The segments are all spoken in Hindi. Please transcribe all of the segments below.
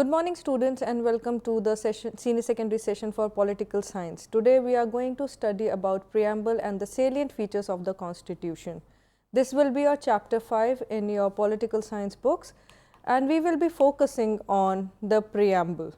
Good morning students and welcome to the senior secondary session for political science. Today we are going to study about preamble and the salient features of the constitution. This will be your chapter 5 in your political science books and we will be focusing on the preamble.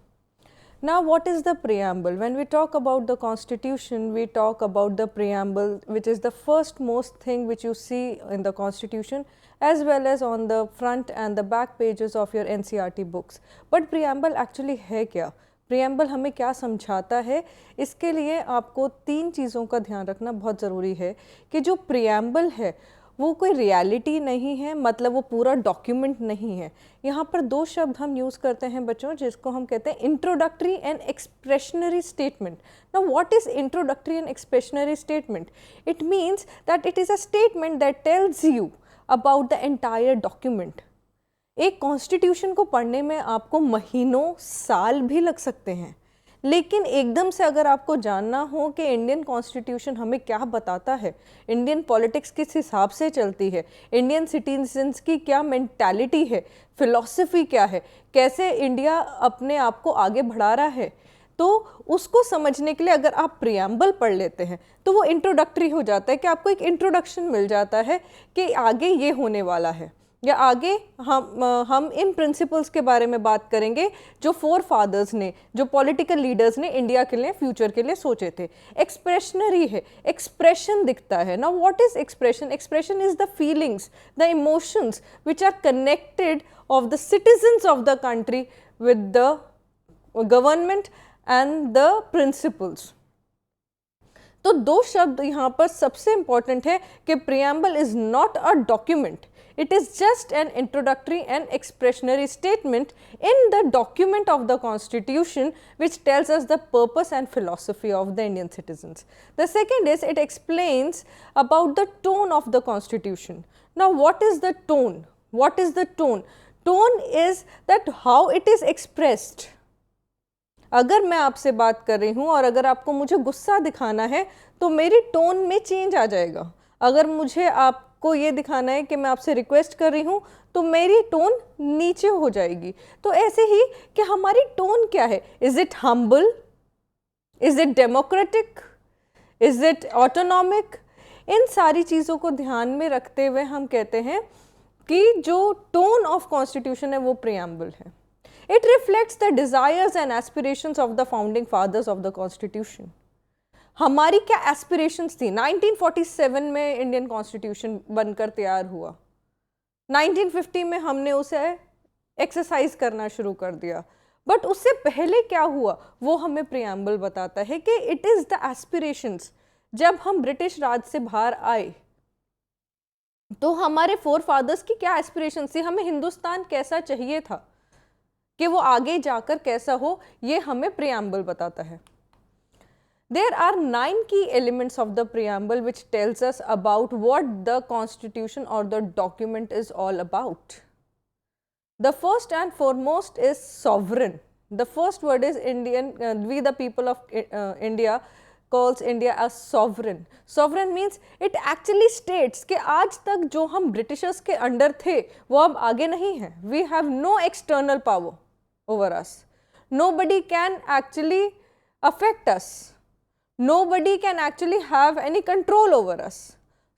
Now what is the preamble? When we talk about the constitution, we talk about the preamble, which is the first most thing which you see in the constitution as well as on the front and the back pages of your NCERT books. But preamble actually है क्या? preamble हमें क्या समझाता है? इसके लिए आपको तीन चीज़ों का ध्यान रखना बहुत ज़रूरी है कि जो preamble है वो कोई रियलिटी नहीं है, मतलब वो पूरा डॉक्यूमेंट नहीं है। यहाँ पर दो शब्द हम यूज़ करते हैं बच्चों, जिसको हम कहते हैं introductory and expressionary statement. Now what is introductory and expressionary statement? It means that it is a statement that tells you about the entire document. एक कॉन्स्टिट्यूशन को पढ़ने में आपको महीनों साल भी लग सकते हैं, लेकिन एकदम से अगर आपको जानना हो कि इंडियन कॉन्स्टिट्यूशन हमें क्या बताता है, इंडियन पॉलिटिक्स किस हिसाब से चलती है, इंडियन सिटीजन्स की क्या मेंटालिटी है, फिलॉसफी क्या है, कैसे इंडिया अपने आप को आगे बढ़ा रहा है, तो उसको समझने के लिए अगर आप प्रियम्बल पढ़ लेते हैं तो वो इंट्रोडक्टरी हो जाता है कि आपको एक इंट्रोडक्शन मिल जाता है कि आगे ये होने वाला है, या आगे हम इन प्रिंसिपल्स के बारे में बात करेंगे जो फोर फादर्स ने, जो पॉलिटिकल लीडर्स ने इंडिया के लिए, फ्यूचर के लिए सोचे थे। एक्सप्रेशनरी है, एक्सप्रेशन दिखता है। Now what is expression? Expression is the feelings, the emotions which are connected of the citizens of the country with the government and the principles. तो दो शब्द यहाँ पर सबसे इंपॉर्टेंट है कि preamble is not a document, it is just an introductory and expressionary statement in the document of the constitution which tells us the purpose and philosophy of the Indian citizens. The second is it explains about the tone of the constitution. Now what is the tone? What is the tone? Tone is that how it is expressed. अगर मैं आपसे बात कर रही हूँ और अगर आपको मुझे गुस्सा दिखाना है तो मेरी टोन में चेंज आ जाएगा। अगर मुझे आपको ये दिखाना है कि मैं आपसे रिक्वेस्ट कर रही हूँ तो मेरी टोन नीचे हो जाएगी। तो ऐसे ही कि हमारी टोन क्या है? Is it humble? Is it democratic? Is it autonomic? इन सारी चीज़ों को ध्यान में रखते हुए हम कहते हैं कि जो टोन ऑफ कॉन्स्टिट्यूशन है वो प्रियम्बल है। It reflects the desires and aspirations of the founding fathers of the constitution. हमारी क्या एस्पिरेशंस थी? 1947 में इंडियन कॉन्स्टिट्यूशन बनकर तैयार हुआ, 1950 में हमने उसे एक्सरसाइज करना शुरू कर दिया, बट उससे पहले क्या हुआ वो हमें प्रियम्बल बताता है कि इट इज़ द एस्पिरेशंस। जब हम ब्रिटिश राज से बाहर आए तो हमारे फोर फादर्स की क्या एस्पिरेशंस थी, हमें हिंदुस्तान कैसा चाहिए था, कि वो आगे जाकर कैसा हो, ये हमें प्रियम्बल बताता है। There are 9 key elements of the preamble which tells us about what the constitution or the document is all about. The first and foremost is sovereign. The first word is Indian, we the people of India calls India as sovereign. Sovereign means it actually states कि आज तक जो हम ब्रिटिशर्स के अंडर थे वो अब आगे नहीं है। We have no external power over us. Nobody can actually affect us. Nobody can actually have any control over us.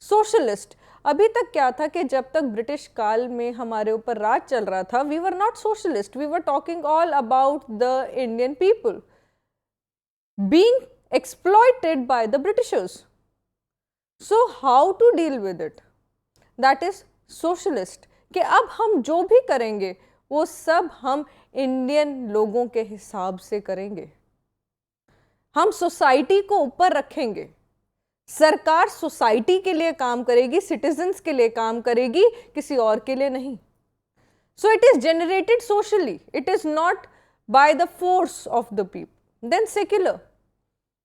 Socialist. अभी तक क्या था कि जब तक ब्रिटिश काल में हमारे ऊपर राज चल रहा था, we were not socialist. We were talking all about the Indian people being exploited by the Britishers. So how to deal with it? That is socialist. कि अब हम जो भी करेंगे वो सब हम इंडियन लोगों के हिसाब से करेंगे, हम सोसाइटी को ऊपर रखेंगे, सरकार सोसाइटी के लिए काम करेगी, सिटीजन्स के लिए काम करेगी, किसी और के लिए नहीं। So it is generated socially, it is not by the force of the people. Then secular,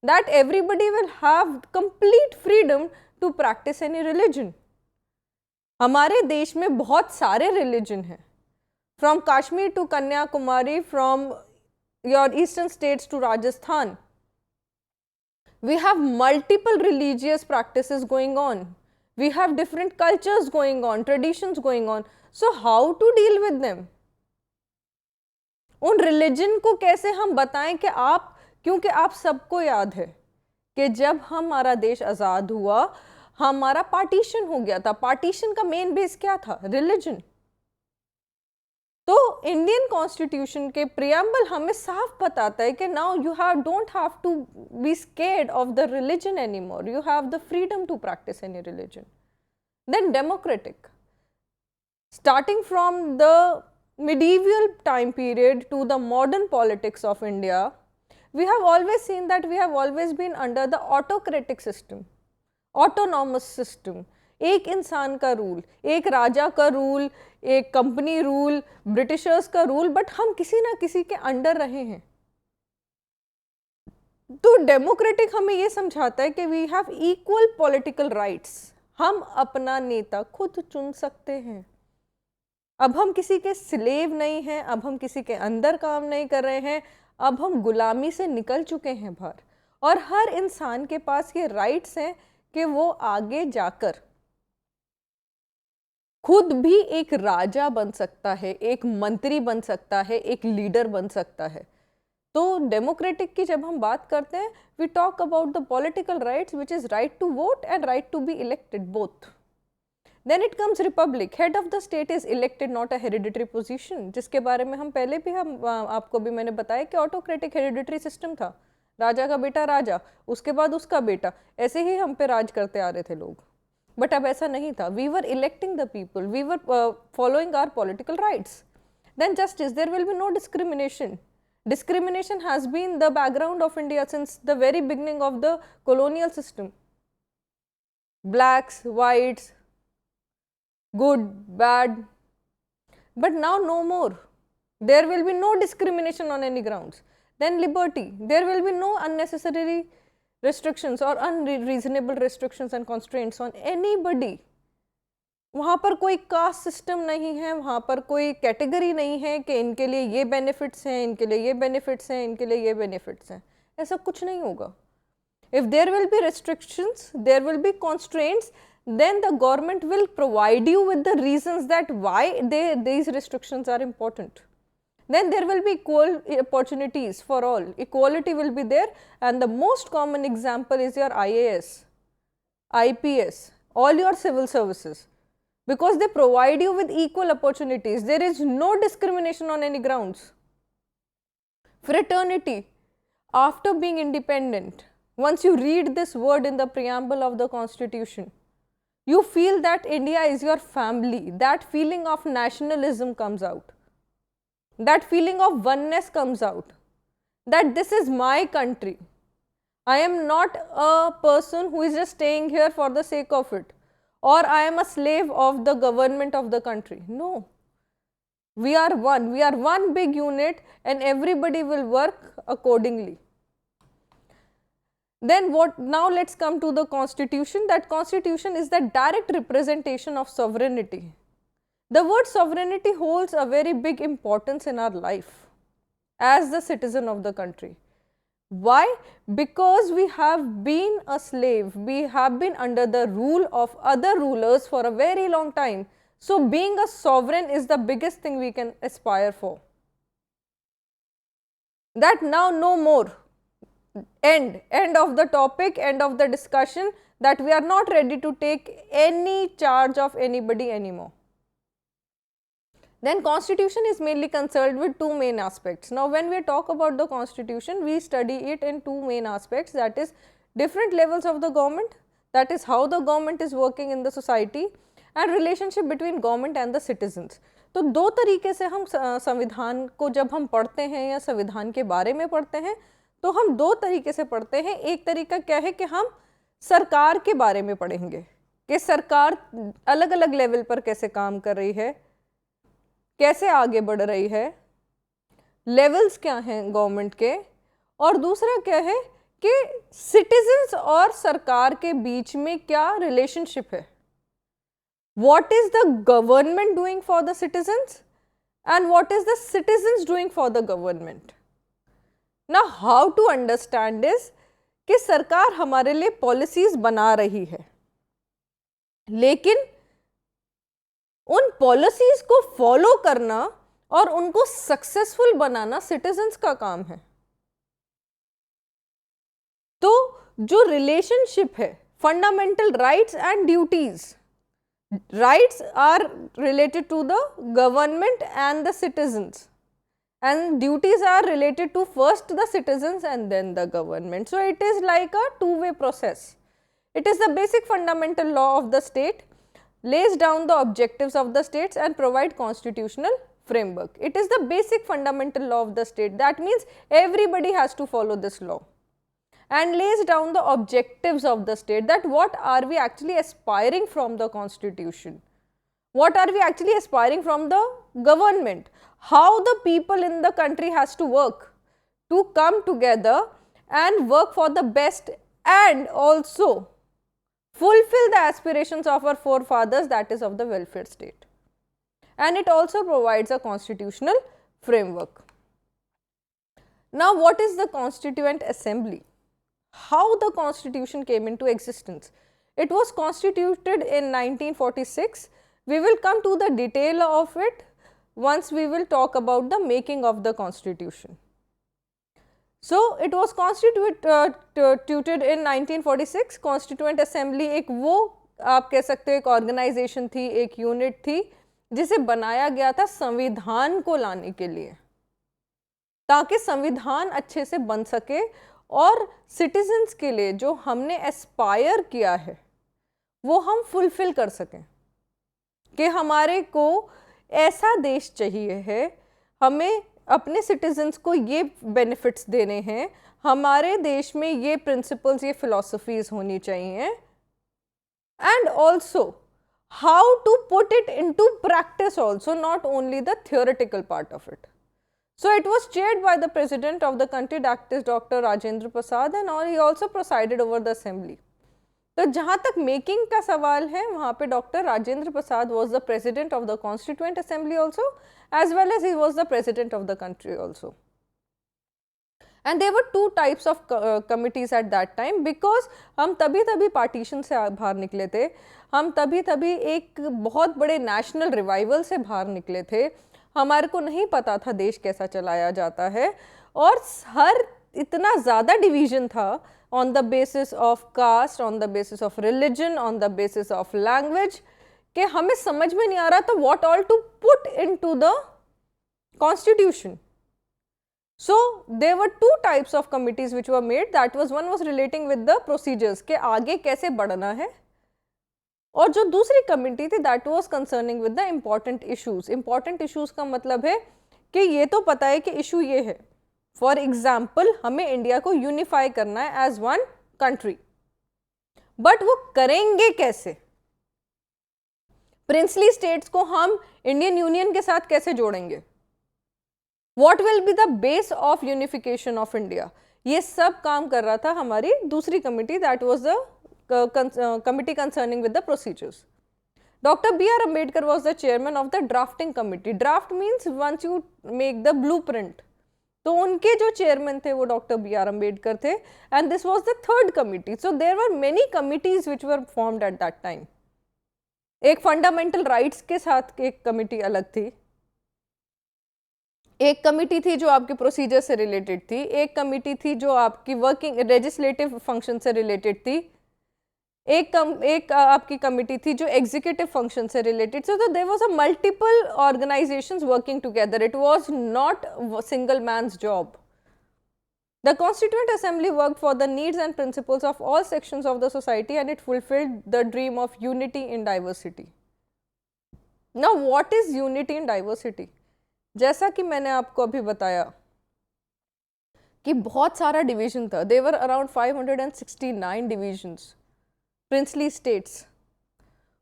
that everybody will have complete freedom to practise any religion. हमारे देश में बहुत सारे रिलीजन हैं, from Kashmir to Kanyakumari, from your eastern states to Rajasthan. We have multiple religious practices going on. We have different cultures going on, traditions going on. So how to deal with them? उन रिलीजन को कैसे हम बताएं कि आप, क्योंकि आप सबको याद है कि जब हमारा देश आज़ाद हुआ हमारा पार्टीशन हो गया था। पार्टीशन का मेन बेस क्या था? रिलीजन। तो इंडियन कॉन्स्टिट्यूशन के प्रियम्बल हमें साफ बताता है कि now you don't have to be scared of the religion anymore, you have the freedom to practise any religion. Then democratic, starting from the medieval time period to the modern politics of India, we have always seen that we have always been under the autocratic system, autonomous system. एक इंसान का रूल, एक राजा का रूल, एक कंपनी रूल, ब्रिटिशर्स का रूल, बट हम किसी ना किसी के अंडर रहे हैं। तो डेमोक्रेटिक हमें ये समझाता है कि we have equal political rights, हम अपना नेता खुद चुन सकते हैं। अब हम किसी के स्लेव नहीं हैं, अब हम किसी के अंदर काम नहीं कर रहे हैं, अब हम गुलामी से निकल चुके हैं बाहर। और हर इंसान के पास ये राइट्स हैं कि वो आगे जाकर खुद भी एक राजा बन सकता है, एक मंत्री बन सकता है, एक लीडर बन सकता है। तो डेमोक्रेटिक की जब हम बात करते हैं, we talk about the political rights which is right to vote and right to be elected, both. Then it comes republic, head of the state is elected, not a hereditary position, जिसके बारे में हम पहले भी आपको भी मैंने बताया कि ऑटोक्रेटिक हेरिडिटरी सिस्टम था। राजा का बेटा राजा, उसके बाद उसका बेटा, ऐसे ही हम पे राज करते आ रहे थे लोग। बट अब ऐसा नहीं था, we were electing the people, we were following our political rights. Then justice, there will be no discrimination. Discrimination has been the background of India since the very beginning of the colonial system. Blacks, whites, good, bad, but now no more. There will be no discrimination on any grounds. Then liberty, there will be no unnecessary restrictions or unreasonable restrictions and constraints on anybody. वहाँ पर कोई कास्ट सिस्टम नहीं है, वहाँ पर कोई कैटेगरी नहीं है कि इनके लिए ये बेनिफिट्स हैं, इनके लिए ये बेनिफिट्स हैं, इनके लिए ये बेनिफिट्स हैं, ऐसा कुछ नहीं होगा। If there will be restrictions, there will be constraints, then the government will provide you with the reasons that why these restrictions are important. Then there will be equal opportunities for all, equality will be there, and the most common example is your IAS, IPS, all your civil services, because they provide you with equal opportunities. There is no discrimination on any grounds. Fraternity, after being independent, once you read this word in the preamble of the Constitution, you feel that India is your family. That feeling of nationalism comes out. That feeling of oneness comes out. That this is my country. I am not a person who is just staying here for the sake of it, or I am a slave of the government of the country. No. We are one. We are one big unit, and everybody will work accordingly. Then what? Now let's come to the Constitution. That Constitution is the direct representation of sovereignty. The word sovereignty holds a very big importance in our life as the citizen of the country. Why? Because we have been a slave, we have been under the rule of other rulers for a very long time. So being a sovereign is the biggest thing we can aspire for. That now no more. End of the topic, end of the discussion, that we are not ready to take any charge of anybody anymore. Then Constitution is mainly concerned with two main aspects. Now when we talk about the Constitution, we study it in two main aspects, that is different levels of the government, that is how the government is working in the society, and relationship between government and the citizens. तो दो तरीके से हम संविधान को जब हम पढ़ते हैं या संविधान के बारे में पढ़ते हैं, तो हम दो तरीके से पढ़ते हैं। एक तरीका क्या है कि हम सरकार के बारे में पढ़ेंगे कि सरकार अलग अलग लेवल पर कैसे काम कर रही है, कैसे आगे बढ़ रही है, लेवल्स क्या हैं गवर्नमेंट के, और दूसरा क्या है कि सिटीजन्स और सरकार के बीच में क्या रिलेशनशिप है। What is the government doing for the citizens and what is the citizens doing for the government? Now how to understand is कि सरकार हमारे लिए पॉलिसीज बना रही है, लेकिन उन पॉलिसीज को फॉलो करना और उनको सक्सेसफुल बनाना सिटीजन्स का काम है। तो जो रिलेशनशिप है fundamental rights and duties, rights are related to the government and the citizens and duties are related to first the citizens and then the government. So it is like a two-way process. It is the basic fundamental law of the state, lays down the objectives of the states and provide constitutional framework. It is the basic fundamental law of the state. That means everybody has to follow this law, and lays down the objectives of the state, that what are we actually aspiring from the constitution, what are we actually aspiring from the government, how the people in the country has to work to come together and work for the best and also fulfill the aspirations of our forefathers, that is of the welfare state. And it also provides a constitutional framework. Now, what is the Constituent Assembly? How the constitution came into existence? It was constituted in 1946. We will come to the detail of it once we will talk about the making of the constitution. So, it was constituted in 1946. Constituent Assembly एक वो आप कह सकते हो एक ऑर्गेनाइजेशन थी, एक यूनिट थी जिसे बनाया गया था संविधान को लाने के लिए, ताकि संविधान अच्छे से बन सके और सिटीजन्स के लिए जो हमने एस्पायर किया है वो हम फुलफिल कर सकें, कि हमारे को ऐसा देश चाहिए है, हमें अपने सिटीजन्स को ये बेनिफिट्स देने हैं, हमारे देश में ये प्रिंसिपल्स, ये फिलॉसफीज होनी चाहिए, and also how to put it into practice also, not only the theoretical part of it. So it was chaired by the president of the country, that is Dr. Rajendra Prasad, and he also presided over the assembly. तो जहाँ तक मेकिंग का सवाल है वहाँ पे doctor Rajendra Prasad was the president of the Constituent Assembly also, as well as he was the president of the country also. And there were two types of committees at that time, because हम तभी पार्टीशन से बाहर निकले थे, हम तभी एक बहुत बड़े नेशनल रिवाइवल से बाहर निकले थे, हमारे को नहीं पता था देश कैसा चलाया जाता है, और हर इतना ज़्यादा डिवीज़न था on the basis of caste, on the basis of religion, on the basis of language, कि हमें समझ में नहीं आ रहा था what all to put into the constitution. So there were two types of committees which were made. That was, one was relating with the procedures, कि आगे कैसे बढ़ना है, और जो दूसरी कमिटी थी that was concerning with the important issues. Important issues का मतलब है कि ये तो पता है कि इशू ये है, फॉर एग्जाम्पल हमें इंडिया को यूनिफाई करना है एज वन कंट्री, बट वो करेंगे कैसे, प्रिंसली स्टेट्स को हम इंडियन यूनियन के साथ कैसे जोड़ेंगे, what will be the base of unification of India, ये सब काम कर रहा था हमारी दूसरी committee, that was the committee concerning with the procedures. Dr. B.R. Ambedkar was the chairman of the drafting committee. Draft means once you make the blueprint. तो उनके जो चेयरमैन थे वो डॉक्टर बी आर अम्बेडकर थे, and this was the third committee. So there were many committees which were formed at that time. एक फंडामेंटल राइट्स के साथ एक कमिटी अलग थी, एक कमिटी थी जो आपके प्रोसीजर से रिलेटेड थी, एक कमिटी थी जो आपकी वर्किंग लेजिस्लेटिव फंक्शन से रिलेटेड थी, एक आपकी कमिटी थी जो एग्जीक्यूटिव फंक्शन से related. So there was a multiple organisations working together. It was not single man's job. The Constituent Assembly worked for the needs and principles of all sections of the society, and it fulfilled the dream of unity in diversity. Now, what is unity in diversity? जैसा कि मैंने आपको अभी बताया कि बहुत सारा डिवीजन था. There were around 569 divisions. Princely states,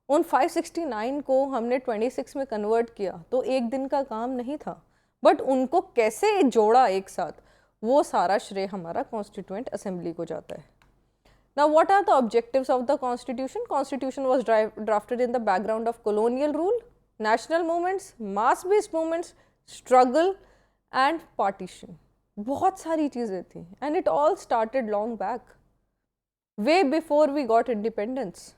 उन 569 को हमने 26 में कन्वर्ट किया, तो एक दिन का काम नहीं था, बट उनको कैसे जोड़ा एक साथ, वो सारा श्रेय हमारा कॉन्स्टिट्यूएंट असेंबली को जाता है. Now what are the objectives of the constitution? Constitution was drafted in the background of colonial rule, national movements, mass based movements, struggle and partition. बहुत सारी चीज़ें थी, and it all started long back, way before we got independence.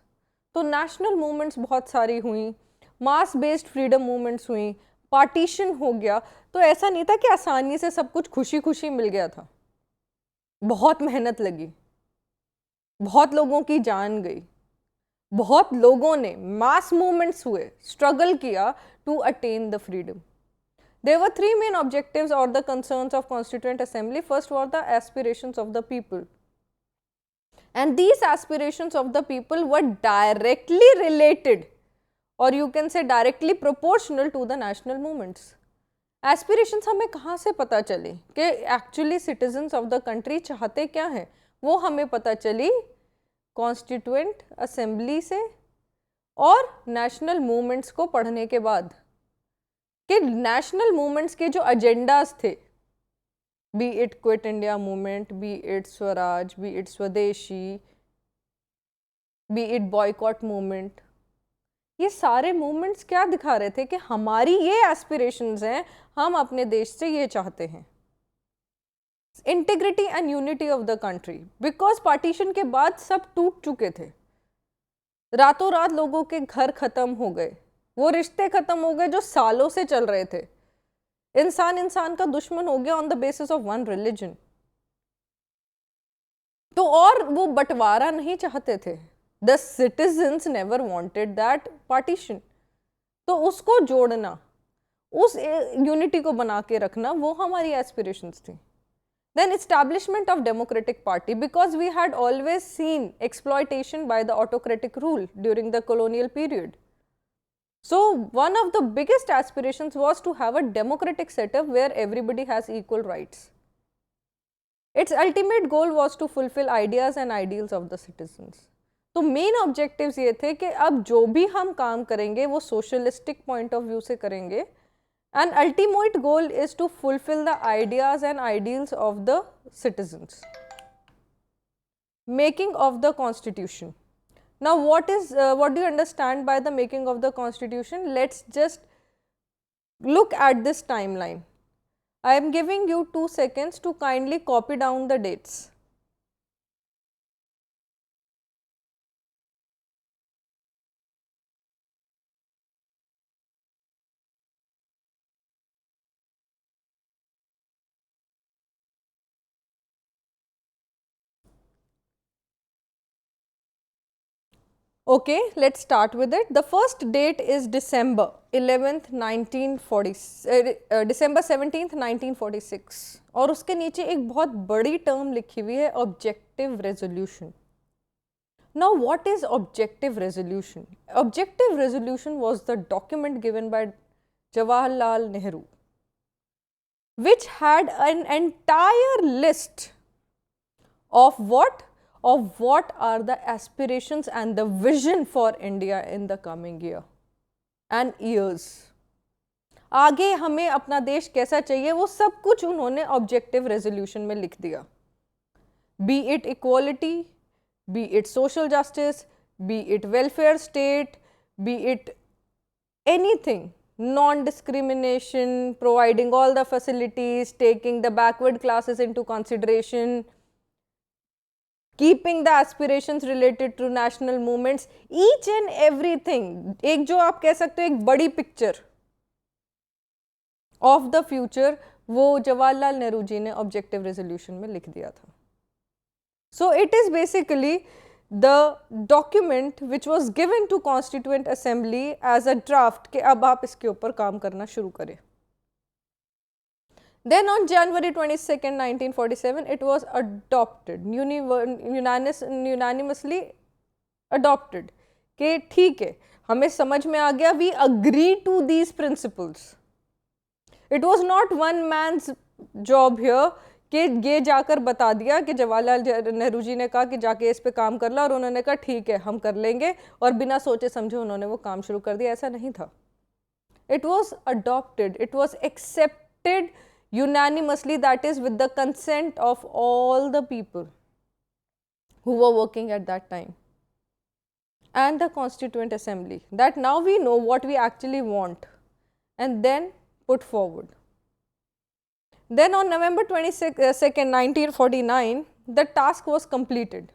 तो नेशनल मूवमेंट्स बहुत सारी हुई, मास बेस्ड फ्रीडम मूवमेंट्स हुई, पार्टीशन हो गया, तो ऐसा नहीं था कि आसानी से सब कुछ खुशी खुशी मिल गया था। बहुत मेहनत लगी, बहुत लोगों की जान गई, बहुत लोगों ने मास मूवमेंट्स हुए, स्ट्रगल किया to attain the freedom. There were three main objectives or the concerns of Constituent Assembly. First were the aspirations of the people. And these aspirations of the people were directly related, or you can say directly proportional to the national movements. Aspirations हमें कहाँ से पता चली कि actually citizens of the country चाहते क्या हैं? वो हमें पता चली Constituent Assembly से और national movements को पढ़ने के बाद कि नेशनल मूवमेंट्स के जो एजेंडाज थे, B it quit India movement, B it Swaraj, B it स्वदेशी, बी इट बॉयकॉट मूवमेंट, ये सारे मूवमेंट्स क्या दिखा रहे थे कि हमारी ये एस्पिरेशंस हैं, हम अपने देश से ये चाहते हैं, integrity and unity of the country. Because partition के बाद सब टूट चुके थे, रातों रात लोगों के घर खत्म हो गए, वो रिश्ते खत्म हो गए जो सालों से चल रहे थे, इंसान इंसान का दुश्मन हो गया on the basis of one religion. तो और वो बंटवारा नहीं चाहते थे, the citizens never wanted that partition. तो उसको जोड़ना, उस यूनिटी को बना के रखना, वो हमारी एस्पिरेशंस थी। Then establishment of democratic party, because we had always seen exploitation by the autocratic rule during the colonial period. So one of the biggest aspirations was to have a democratic setup where everybody has equal rights. Its ultimate goal was to fulfill ideas and ideals of the citizens. तो main objectives ये थे कि अब जो भी हम काम करेंगे वो socialistic point of view से करेंगे, and ultimate goal is to fulfill the ideas and ideals of the citizens. Making of the constitution. Now what do you understand by the making of the constitution? Let's just look at this timeline. I am giving you 2 seconds to kindly copy down the dates. Okay, let's start with it. The first date is December 11th, 1940, December 17th, 1946. और उसके नीचे एक बहुत बड़ी टर्म लिखी हुई है, objective resolution. Now what is objective resolution? Objective resolution was the document given by Jawaharlal Nehru, which had an entire list of what are the aspirations and the vision for India in the coming year and years. आगे हमें अपना देश कैसा चाहिए वो सब कुछ उन्होंने ऑब्जेक्टिव रेजोल्यूशन में लिख दिया. Be it equality, be it social justice, be it welfare state, be it anything, non-discrimination, providing all the facilities, taking the backward classes into consideration, keeping the aspirations related to national movements, each and everything. एक जो आप कह सकते हो एक बड़ी पिक्चर ऑफ द फ्यूचर, वो जवाहरलाल नेहरू जी ने ऑब्जेक्टिव रेजोल्यूशन में लिख दिया था. So it is basically the document which was given to Constituent Assembly as a draft कि अब आप इसके ऊपर काम करना शुरू करें. Then on January 22nd, 1947, it was adopted, unanimously adopted कि ठीक है, हमें समझ में आ गया, we agree to these principles. It was not one man's job here कि ये जाकर बता दिया कि जवाहरलाल नेहरू जी ने कहा कि जाके इस पे काम कर ला और उन्होंने कहा ठीक है हम कर लेंगे और बिना सोचे समझे उन्होंने वो काम शुरू कर दिया, ऐसा नहीं था. It was adopted, it was accepted unanimously, that is with the consent of all the people who were working at that time and the Constituent Assembly, that now we know what we actually want and then put forward. Then on November 22nd, 1949, the task was completed.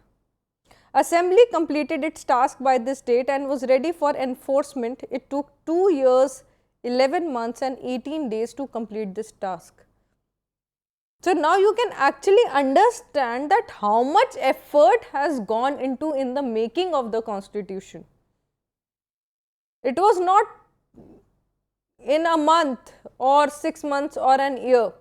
Assembly completed its task by this date and was ready for enforcement. It took 2 years 11 months and 18 days to complete this task. So now you can actually understand that how much effort has gone into in the making of the constitution. It was not in a month or 6 months or an year.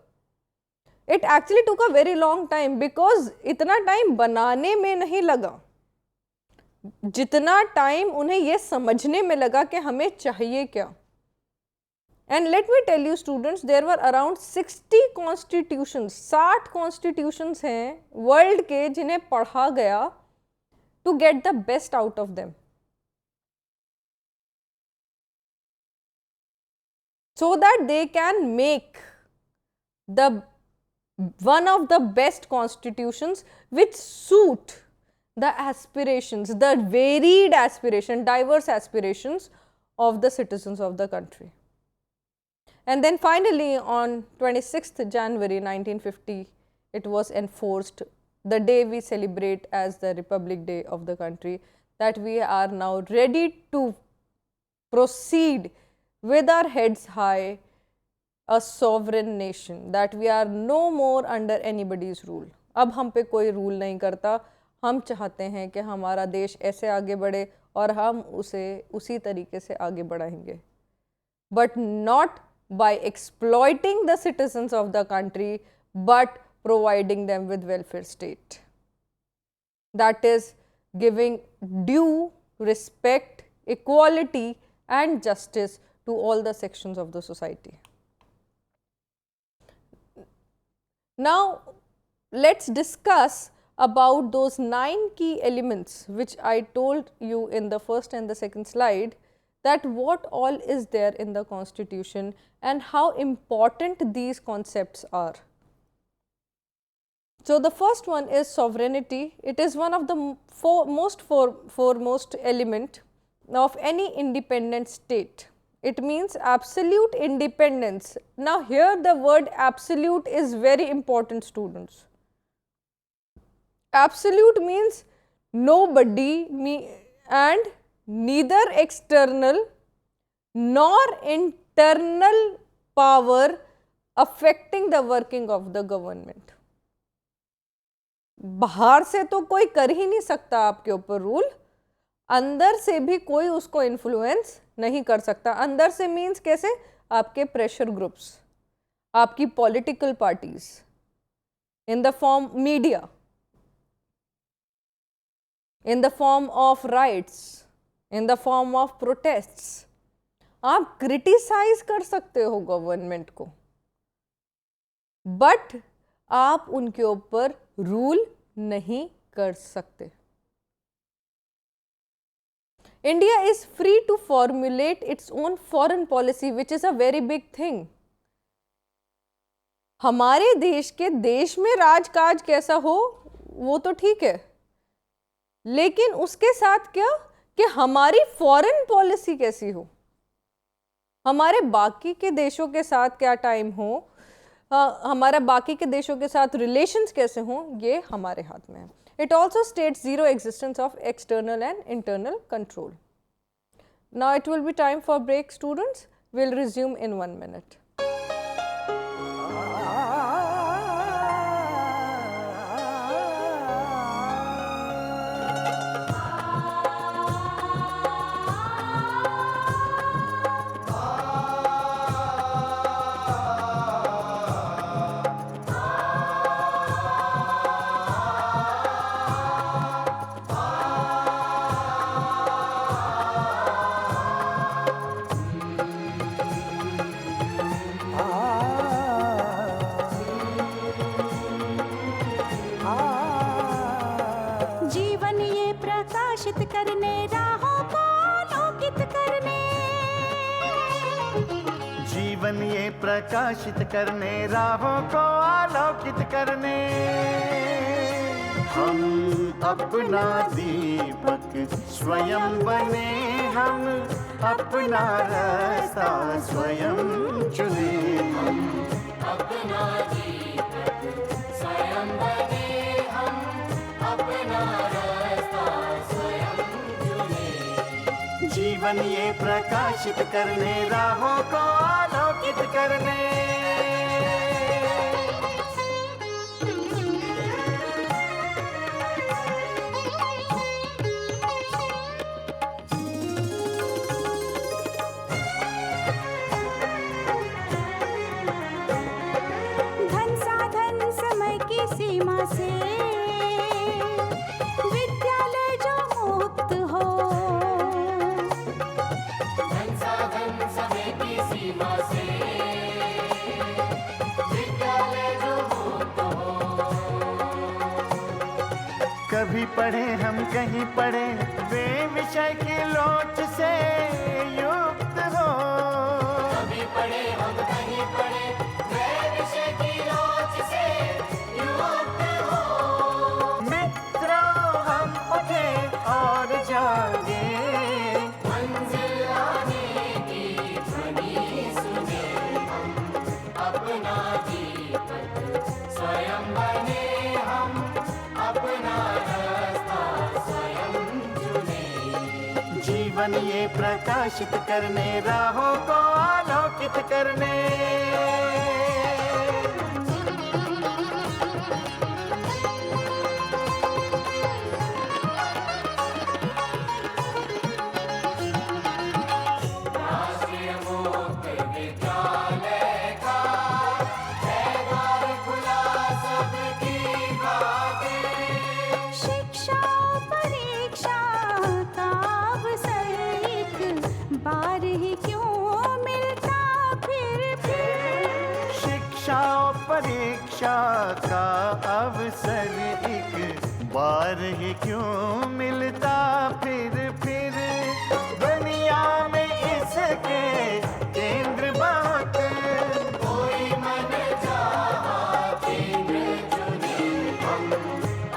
It actually took a very long time because इतना टाइम बनाने में नहीं लगा जितना टाइम उन्हें ये समझने में लगा कि हमें चाहिए क्या. And let me tell you students, there were around 60 constitutions, 60 constitutions हैं वर्ल्ड के जिन्हें पढ़ा गया to get the best out of them, so that they can make the one of the best constitutions which suit the aspirations, the varied aspiration, diverse aspirations of the citizens of the country. And then finally on 26th January 1950, it was enforced, the day we celebrate as the Republic Day of the country, that we are now ready to proceed with our heads high, a sovereign nation, that we are no more under anybody's rule. अब हम पे कोई रूल नहीं करता, हम चाहते हैं कि हमारा देश ऐसे आगे बढ़े और हम उसे उसी तरीके से आगे बढ़ाएंगे, but not by exploiting the citizens of the country, but providing them with welfare state. That is giving due respect, equality and justice to all the sections of the society. Now let's discuss about those 9 key elements which I told you in the first and the second slide, that what all is there in the constitution and how important these concepts are. So the first one is sovereignty. It is one of the foremost element of any independent state. It means absolute independence. Now here the word absolute is very important, students. Absolute means nobody and neither external nor internal power affecting the working of the government. बाहर से तो कोई कर ही नहीं सकता आपके ऊपर रूल, अंदर से भी कोई उसको इन्फ्लुएंस नहीं कर सकता. अंदर से मीन्स कैसे? आपके प्रेशर ग्रुप्स, आपकी political parties, in the form media, in the form of riots, in the form of protests. आप क्रिटिसाइज कर सकते हो गवर्नमेंट को, बट आप उनके ऊपर रूल नहीं कर सकते. India is free to formulate its own foreign policy, which is a very big thing. हमारे देश के देश में राजकाज कैसा हो वो तो ठीक है, लेकिन उसके साथ क्या कि हमारी फॉरेन पॉलिसी कैसी हो, हमारे बाकी के देशों के साथ क्या टाइम हो, हमारा बाकी के देशों के साथ रिलेशंस कैसे हों, ये हमारे हाथ में है. It also states zero existence of external and internal control. Now it will be time for break, students. We'll resume in 1 minute. प्रकाशित करने, राहों को आलोकित करने, हम अपना दीपक स्वयं बने, हम अपना रास्ता स्वयं चुने. हम अपना दीपक स्वयं बने, हम अपना रास्ता स्वयं चुने. जीवन जीवन ये प्रकाशित करने, राहों को आलोकित करने। धन साधन समय की सीमा से विद्यालय जो मुक्त हो, धन साधन समय की सीमा से विद्यालय जो मुक्त हो। कभी पढ़े हम कहीं पढ़े, वे विषय की लोच से युक्त हो। कभी पढ़े हम कहीं पढ़े, वे विषय की लोच से युक्त हो। मित्रों हम उठे और जागे, मंजिल आने की ध्वनि सुने, हम अपना दीपक स्वयं बने, हम अपना रास्ता स्वयं चुने। जीवन ये प्रकाशित करने, राहों को आलोकित करने। राष्ट्रीय मुक्त विद्यालय का है द्वार खुला सबकी खातिर। शिक्षा परीक्षा का अवसर एक बार ही क्यों मिलता फिर। शिक्षा और परीक्षा का अवसर एक बार ही क्यों मिलता फिर। दुनिया में इसके केंद्र बहुत, कोई मन चाहा केंद्र चुने, हम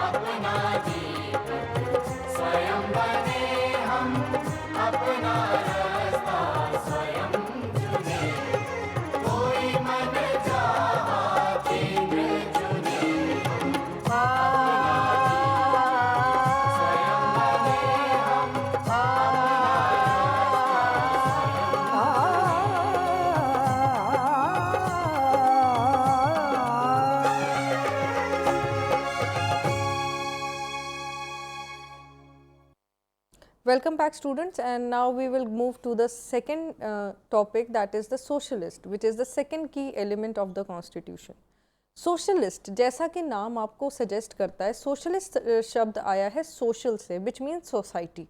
अपना दीपक स्वयं बने, हम अपना रास्ता स्वयं चुने। कोई मन चाहा केंद्र चुने, स्वयं बने, हम Welcome back students, and now we will move to the second topic, that is the socialist, which is the second key element of the constitution. Socialist, जैसा कि नाम आपको suggest करता है, socialist शब्द आया है social से, which means society.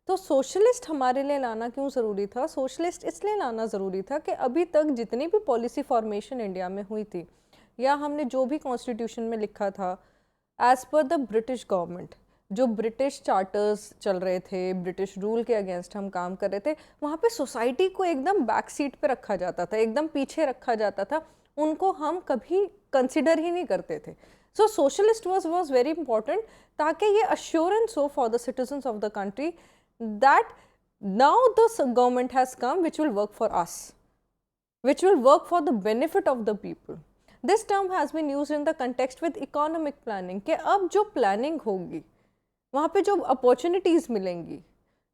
तो socialist हमारे लिए लाना क्यों ज़रूरी था? socialist इसलिए लाना ज़रूरी था कि अभी तक जितनी भी पॉलिसी फॉर्मेशन इंडिया में हुई थी, या हमने जो भी कॉन्स्टिट्यूशन में लिखा था, as per the British government, जो ब्रिटिश चार्टर्स चल रहे थे, ब्रिटिश रूल के अगेंस्ट हम काम कर रहे थे, वहाँ पे सोसाइटी को एकदम बैक सीट पे रखा जाता था, एकदम पीछे रखा जाता था, उनको हम कभी कंसिडर ही नहीं करते थे. सो सोशलिस्ट was very important, ताकि ये assurance हो for the citizens of the country that now the government has come which will work for us, which will work for the benefit of the people. This term has been used in the context with economic planning, कि अब जो planning होगी वहाँ पे जो अपॉर्चुनिटीज़ मिलेंगी,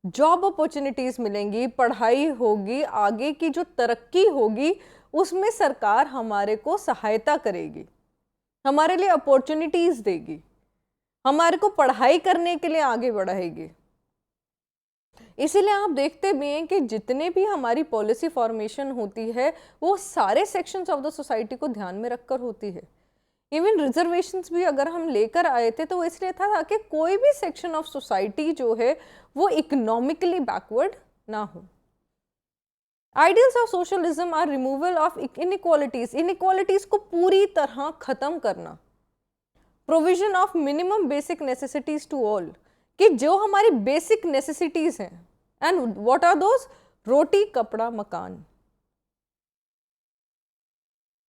जॉब अपॉर्चुनिटीज़ मिलेंगी, पढ़ाई होगी, आगे की जो तरक्की होगी, उसमें सरकार हमारे को सहायता करेगी, हमारे लिए अपॉर्चुनिटीज़ देगी, हमारे को पढ़ाई करने के लिए आगे बढ़ाएगी. इसीलिए आप देखते भी हैं कि जितने भी हमारी पॉलिसी फॉर्मेशन होती है वो सारे सेक्शंस ऑफ द सोसाइटी को ध्यान में रखकर होती है. इवन रिजर्वेशंस भी अगर हम लेकर आए थे तो वो इसलिए था ताकि कोई भी सेक्शन ऑफ सोसाइटी जो है वो इकोनॉमिकली बैकवर्ड ना हो. Ideals of socialism are removal of inequalities, inequalities को पूरी तरह खत्म करना, provision of minimum basic necessities to all, कि जो हमारी बेसिक नेसेसिटीज हैं, एंड व्हाट आर दोज? रोटी कपड़ा मकान.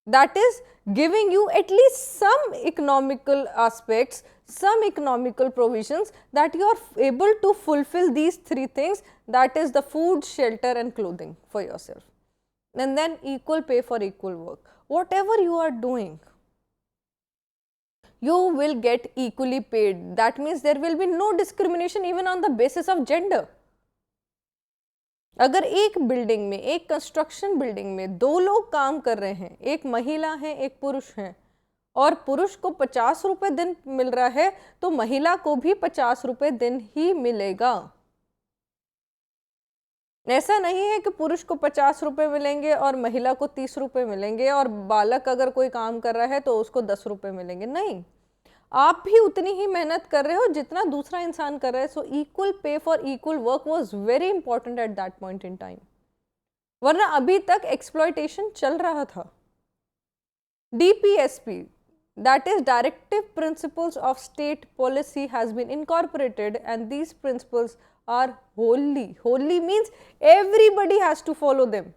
That is giving you at least some economical aspects, some economical provisions that you are able to fulfill these three things, that is the food, shelter and clothing for yourself. And then equal pay for equal work. Whatever you are doing, you will get equally paid. That means there will be no discrimination even on the basis of gender. अगर एक बिल्डिंग में, एक कंस्ट्रक्शन बिल्डिंग में 2 लोग काम कर रहे हैं, एक महिला है एक पुरुष है, और पुरुष को 50 रुपए दिन मिल रहा है तो महिला को भी 50 रुपए दिन ही मिलेगा। ऐसा नहीं है कि पुरुष को 50 रुपए मिलेंगे और महिला को 30 रुपए मिलेंगे, और बालक अगर कोई काम कर रहा है तो उसको 10 रुपए मिलेंगे। नहीं, आप भी उतनी ही मेहनत कर रहे हो जितना दूसरा इंसान कर रहा है। So equal pay for equal work was very important at that point in time, वरना अभी तक एक्सप्लॉयटेशन चल रहा था। DPSP, that is Directive Principles of State Policy, has been incorporated, and these principles are holy. Holy means everybody has to follow them.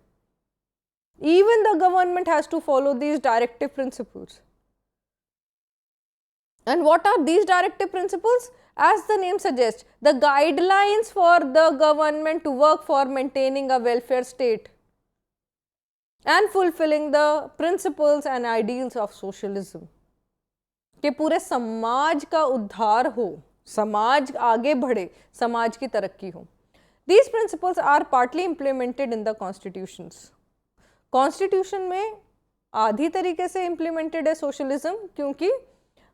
Even the government has to follow these directive principles. And what are these directive principles? As the name suggests, the guidelines for the government to work for maintaining a welfare state and fulfilling the principles and ideals of socialism. कि पूरे समाज का उद्धार हो, समाज आगे बढ़े, समाज की तरक्की हो। These principles are partly implemented in the constitutions. Constitution में आधी तरीके से इम्प्लीमेंटेड है सोशलिज्म, क्योंकि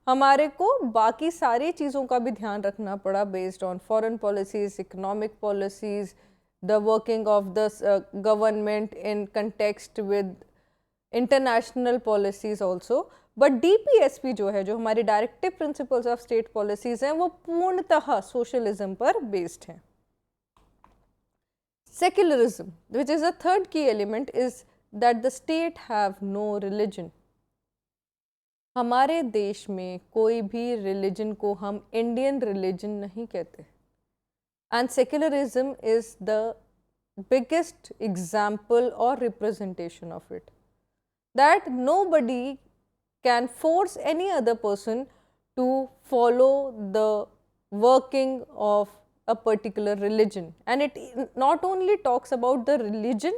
हमारे को बाकी सारी चीज़ों का भी ध्यान रखना पड़ा, based on foreign policies, economic policies, the working of the government in context with international policies also. But DPSP जो है, जो हमारी directive principles of state policies हैं, वो पूर्णतः सोशलिज्म पर बेस्ड हैं। Secularism, which is the third key element, is that the state have no religion. हमारे देश में कोई भी रिलीजन को हम इंडियन रिलीजन नहीं कहते, and secularism is the biggest example और representation of it, that nobody can force any other person to follow the working of a particular religion. And it not only talks about the religion,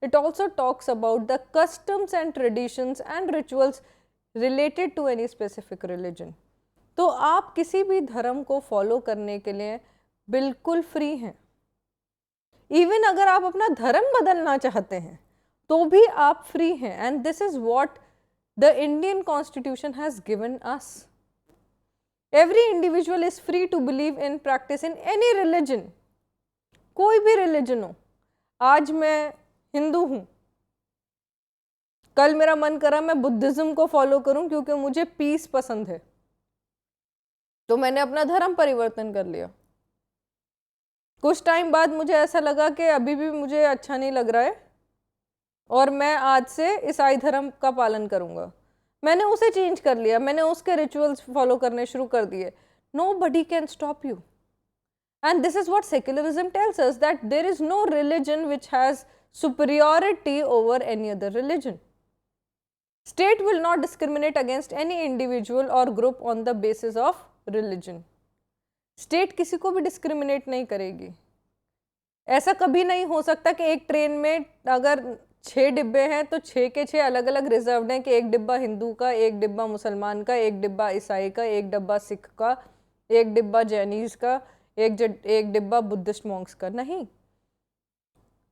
it also talks about the customs and traditions and rituals related to any specific religion. तो आप किसी भी धर्म को फॉलो करने के लिए बिल्कुल फ्री हैं। इवन अगर आप अपना धर्म बदलना चाहते हैं तो भी आप फ्री हैं, and this is what the Indian Constitution has given us. Every individual is free to believe in, practice in any religion. कोई भी religion हो। आज मैं हिंदू हूँ, कल मेरा मन करा मैं बुद्धिज्म को फॉलो करूं क्योंकि मुझे पीस पसंद है, तो मैंने अपना धर्म परिवर्तन कर लिया। कुछ टाइम बाद मुझे ऐसा लगा कि अभी भी मुझे अच्छा नहीं लग रहा है और मैं आज से ईसाई धर्म का पालन करूंगा, मैंने उसे चेंज कर लिया, मैंने उसके रिचुअल्स फॉलो करने शुरू कर दिए। Nobody can stop you. And this is what secularism tells us, that there is no religion which has superiority over any other religion. State will not discriminate against any individual or group on the basis of religion. State किसी को भी discriminate नहीं करेगी। ऐसा कभी नहीं हो सकता कि एक ट्रेन में अगर 6 डिब्बे हैं तो 6 के 6 अलग अलग रिजर्व्ड हैं, कि एक डिब्बा हिंदू का, एक डिब्बा मुसलमान का, एक डिब्बा ईसाई का, एक डिब्बा सिख का, एक डिब्बा जैनीज का, एक डिब्बा बुद्धिस्ट मॉन्क्स का। नहीं,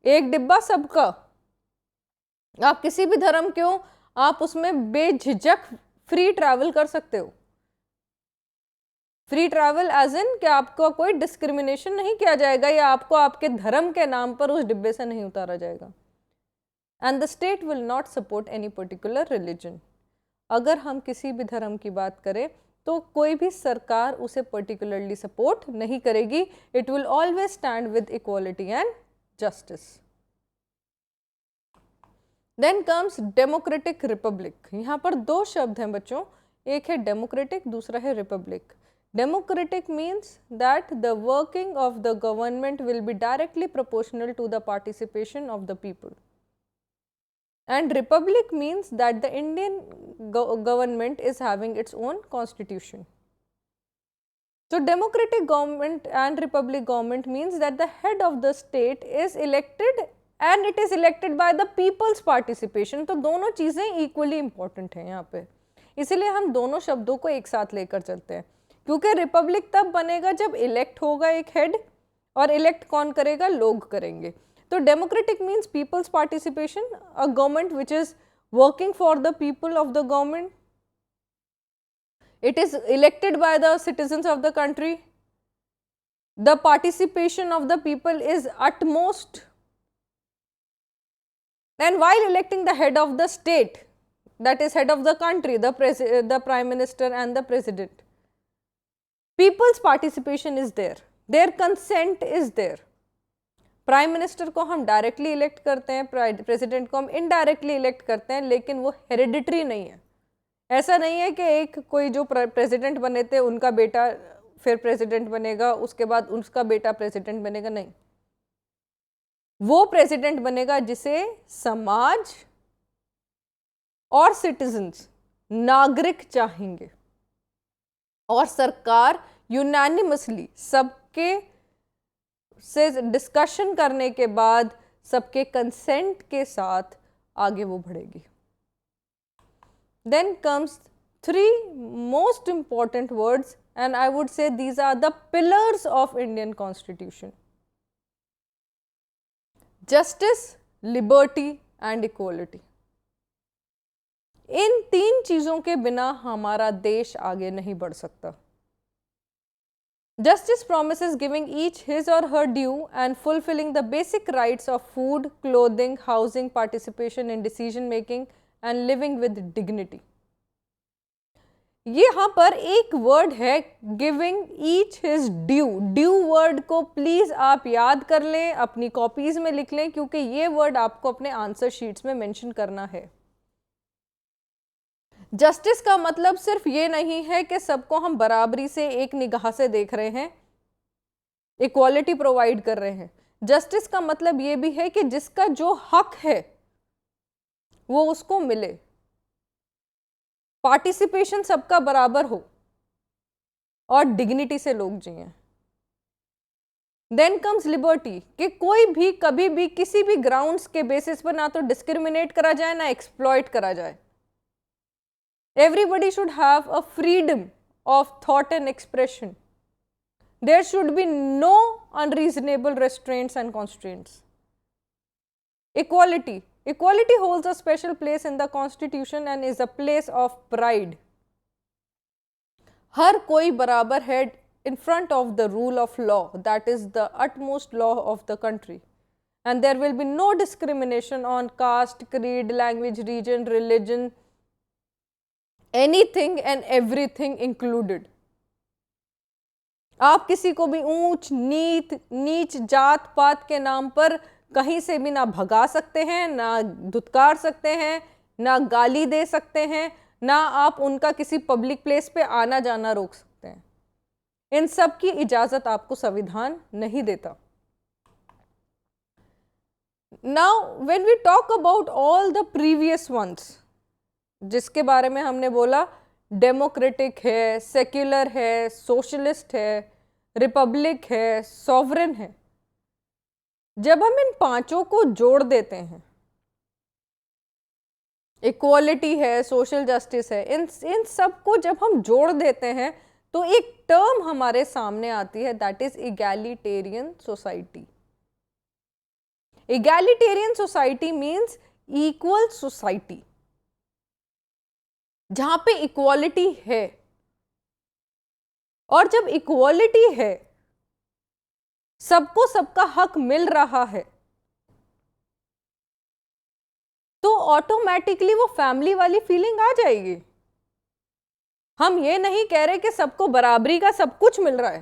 एक डिब्बा सबका। आप किसी भी धर्म के हो, आप उसमें बेझिझक फ्री ट्रैवल कर सकते हो। फ्री ट्रैवल एज इन कि आपको कोई डिस्क्रिमिनेशन नहीं किया जाएगा या आपको आपके धर्म के नाम पर उस डिब्बे से नहीं उतारा जाएगा। And the state will not support any particular religion. अगर हम किसी भी धर्म की बात करें तो कोई भी सरकार उसे पर्टिकुलरली सपोर्ट नहीं करेगी। It will always stand with equality and justice. Then comes democratic republic. यहाँ पर 2 शब्द हैं बच्चों, एक है डेमोक्रेटिक, दूसरा है Republic. Democratic means that the working of the government will be directly proportional to the participation of the people. And republic means that the Indian government is having its own constitution. So democratic government and republic government means that the head of the state is elected and it is elected by the people's participation. तो दोनों चीज़ें equally important हैं यहाँ पे, इसीलिए हम दोनों शब्दों को एक साथ लेकर चलते हैं, क्योंकि रिपब्लिक तब बनेगा जब इलेक्ट होगा एक हेड, और इलेक्ट कौन करेगा? लोग करेंगे। तो democratic means peoples participation, a government which is working for the people of the government. It is elected by the citizens of the country. The participation of the people is utmost. And while electing the head of the state, that is head of the country, the prime minister and the president, people's participation is there. Their consent is there. Prime minister को हम डायरेक्टली इलेक्ट करते हैं, प्रेसिडेंट को हम इनडायरेक्टली इलेक्ट करते हैं, लेकिन वो हेरिडिटरी नहीं है. ऐसा नहीं है कि एक कोई जो प्रेसिडेंट बने थे उनका बेटा फिर प्रेसिडेंट बनेगा, उसके बाद उसका बेटा प्रेसिडेंट बनेगा. नहीं, वो प्रेसिडेंट बनेगा जिसे समाज और सिटीजन्स, नागरिक चाहेंगे, और सरकार यूनानिमसली सबके से डिस्कशन करने के बाद सबके कंसेंट के साथ आगे वो बढ़ेगी. Then comes three most important words, and I would say these are the pillars of Indian Constitution: justice, liberty and equality. इन तीन चीजों के बिना हमारा देश आगे नहीं बढ़ सकता. Justice promises giving each his or her due and fulfilling the basic rights of food, clothing, housing, participation in decision making and living with dignity. यहाँ पर एक वर्ड है giving each his due. Due word को प्लीज आप याद कर लें, अपनी कॉपीज में लिख लें, क्योंकि ये वर्ड आपको अपने आंसर शीट्स में मेंशन करना है. जस्टिस का मतलब सिर्फ ये नहीं है कि सबको हम बराबरी से एक निगाह से देख रहे हैं, इक्वालिटी प्रोवाइड कर रहे हैं. जस्टिस का मतलब ये भी है कि जिसका जो हक है वो उसको मिले, पार्टिसिपेशन सबका बराबर हो और डिग्निटी से लोग जिएं. देन कम्स लिबर्टी, कि कोई भी कभी भी किसी भी ग्राउंड्स के बेसिस पर ना तो डिस्क्रिमिनेट करा जाए ना एक्सप्लॉइट करा जाए. Everybody should have a freedom of thought and expression. There should be no unreasonable restraints and constraints. Equality. Equality holds a special place in the Constitution and is a place of pride. हर कोई बराबर है in front of the rule of law, that is the utmost law of the country. And there will be no discrimination on caste, creed, language, region, religion, anything and everything included. आप किसी को भी ऊंच नीच जात पात के नाम पर कहीं से भी ना भगा सकते हैं, ना धुतकार सकते हैं, ना गाली दे सकते हैं, ना आप उनका किसी पब्लिक प्लेस पे आना जाना रोक सकते हैं. इन सब की इजाजत आपको संविधान नहीं देता. Now when we talk about all the previous ones, जिसके बारे में हमने बोला डेमोक्रेटिक है, सेक्युलर है, सोशलिस्ट है, रिपब्लिक है, सॉवरेन है, जब हम इन पांचों को जोड़ देते हैं, इक्वालिटी है, सोशल जस्टिस है, इन सब को जब हम जोड़ देते हैं तो एक टर्म हमारे सामने आती है, that is egalitarian society. Egalitarian society means equal society, जहां पे इक्वालिटी है. और जब इक्वालिटी है, सबको सबका हक मिल रहा है, तो ऑटोमेटिकली वो फैमिली वाली फीलिंग आ जाएगी. हम ये नहीं कह रहे कि सबको बराबरी का सब कुछ मिल रहा है,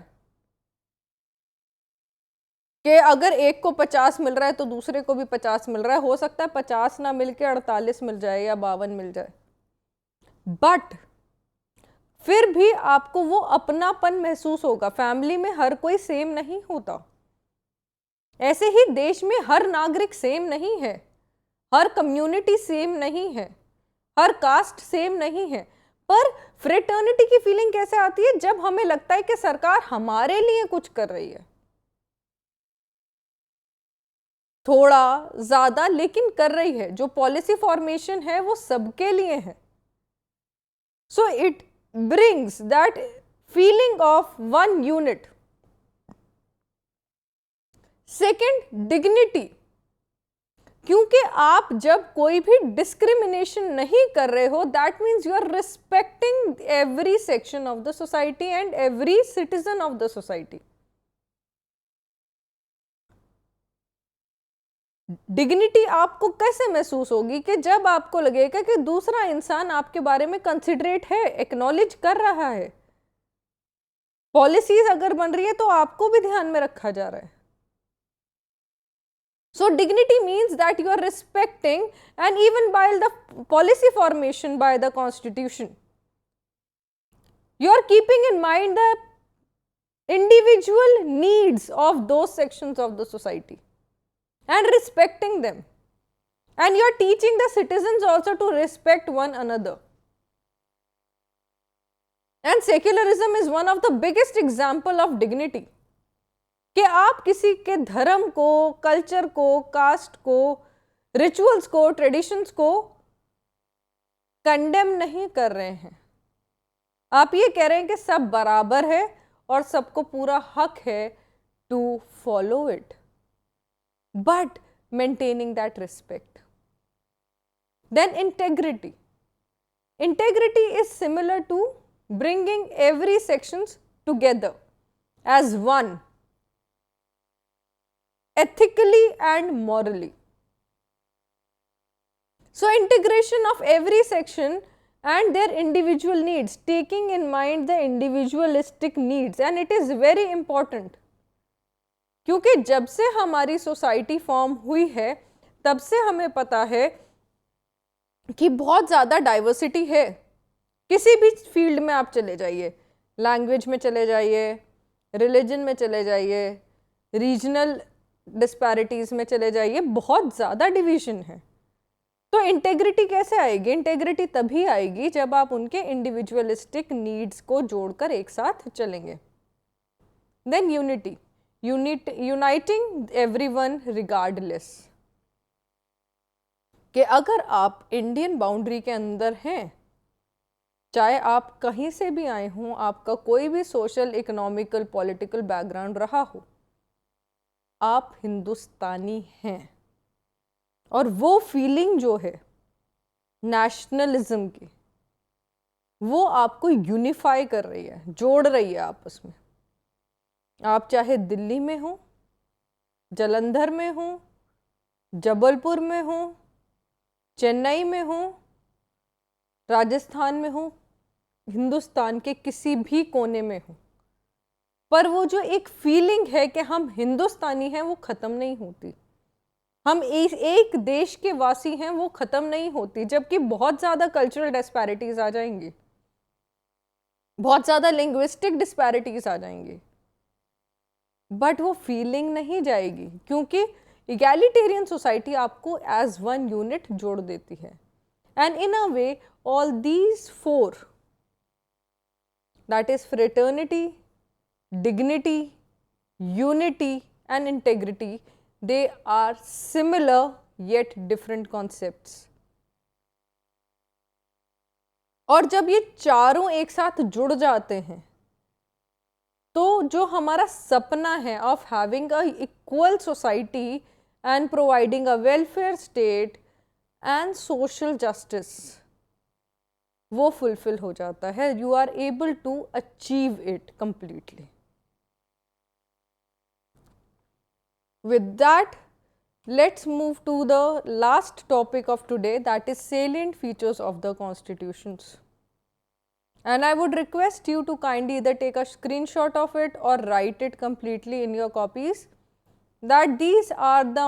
कि अगर एक को 50 मिल रहा है तो दूसरे को भी 50 मिल रहा है. हो सकता है 50 ना मिलके 48 मिल जाए या 52 मिल जाए, बट फिर भी आपको वो अपनापन महसूस होगा. फैमिली में हर कोई सेम नहीं होता. ऐसे ही देश में हर नागरिक सेम नहीं है, हर कम्युनिटी सेम नहीं है, हर कास्ट सेम नहीं है. पर फ्रेटर्निटी की फीलिंग कैसे आती है? जब हमें लगता है कि सरकार हमारे लिए कुछ कर रही है, थोड़ा ज्यादा लेकिन कर रही है. जो पॉलिसी फॉर्मेशन है वो सबके लिए है. So it brings that feeling of one unit. Second, dignity. क्योंकि आप जब कोई भी डिस्क्रिमिनेशन नहीं कर रहे हो, that means you are respecting every section of the society and every citizen of the society. Dignity आपको कैसे महसूस होगी कि जब आपको लगेगा कि दूसरा इंसान आपके बारे में कंसिडरेट है, एक्नॉलेज कर रहा है, पॉलिसीज अगर बन रही है तो आपको भी ध्यान में रखा जा रहा है। So dignity means that you are respecting, and even by the policy formation by the constitution, you are keeping in mind the individual needs of those sections of the society and respecting them, and you are teaching the citizens also to respect one another. And secularism is one of the biggest example of dignity, कि आप किसी के धर्म को, कल्चर को, कास्ट को, रिचुअल्स को, ट्रेडिशंस को कंडेम नहीं कर रहे हैं। आप ये कह रहे हैं कि सब बराबर है और सबको पूरा हक है to follow it, but maintaining that respect. Then integrity. Integrity is similar to bringing every sections together as one, ethically and morally. So integration of every section and their individual needs, taking in mind the individualistic needs, and it is very important, क्योंकि जब से हमारी सोसाइटी फॉर्म हुई है तब से हमें पता है कि बहुत ज़्यादा डाइवर्सिटी है। किसी भी फील्ड में आप चले जाइए, लैंग्वेज में चले जाइए, रिलीजन में चले जाइए, रीजनल डिस्पैरिटीज़ में चले जाइए, बहुत ज़्यादा डिवीजन है। तो इंटेग्रिटी कैसे आएगी? इंटेग्रिटी तभी आएगी जब आप उनके इंडिविजुअलिस्टिक नीड्स को जोड़कर एक साथ चलेंगे। Than unity, uniting everyone regardless, कि अगर आप इंडियन बाउंड्री के अंदर हैं, चाहे आप कहीं से भी आए हों, आपका कोई भी सोशल, इकोनॉमिकल, पॉलिटिकल बैकग्राउंड रहा हो, आप हिंदुस्तानी हैं। और वो फीलिंग जो है नेशनलिज्म की, वो आपको यूनिफाई कर रही है, जोड़ रही है आपस में। आप चाहे दिल्ली में हो, जालंधर में हो, जबलपुर में हो, चेन्नई में हो, राजस्थान में हो, हिंदुस्तान के किसी भी कोने में हो, पर वो जो एक फीलिंग है कि हम हिंदुस्तानी हैं वो ख़त्म नहीं होती। हम एक देश के वासी हैं वो ख़त्म नहीं होती, जबकि बहुत ज़्यादा कल्चरल डिस्पैरिटीज़ आ जाएंगी, बहुत ज़्यादा लिंग्विस्टिक डिस्पैरिटीज़ आ जाएंगी, बट वो फीलिंग नहीं जाएगी, क्योंकि इगैलिटेरियन सोसाइटी आपको एज वन यूनिट जोड़ देती है। And in a way all these four, that is fraternity, dignity, unity and integrity, they are similar yet different concepts. और जब ये चारों एक साथ जुड़ जाते हैं तो जो हमारा सपना है of having a equal society and providing a welfare state and social justice, वो फुलफिल हो जाता है। You are able to achieve it completely. With that, let's move to the last topic of today, that is salient features of the constitutions. And I would request you to kindly either take a screenshot of it or write it completely in your copies, that these are the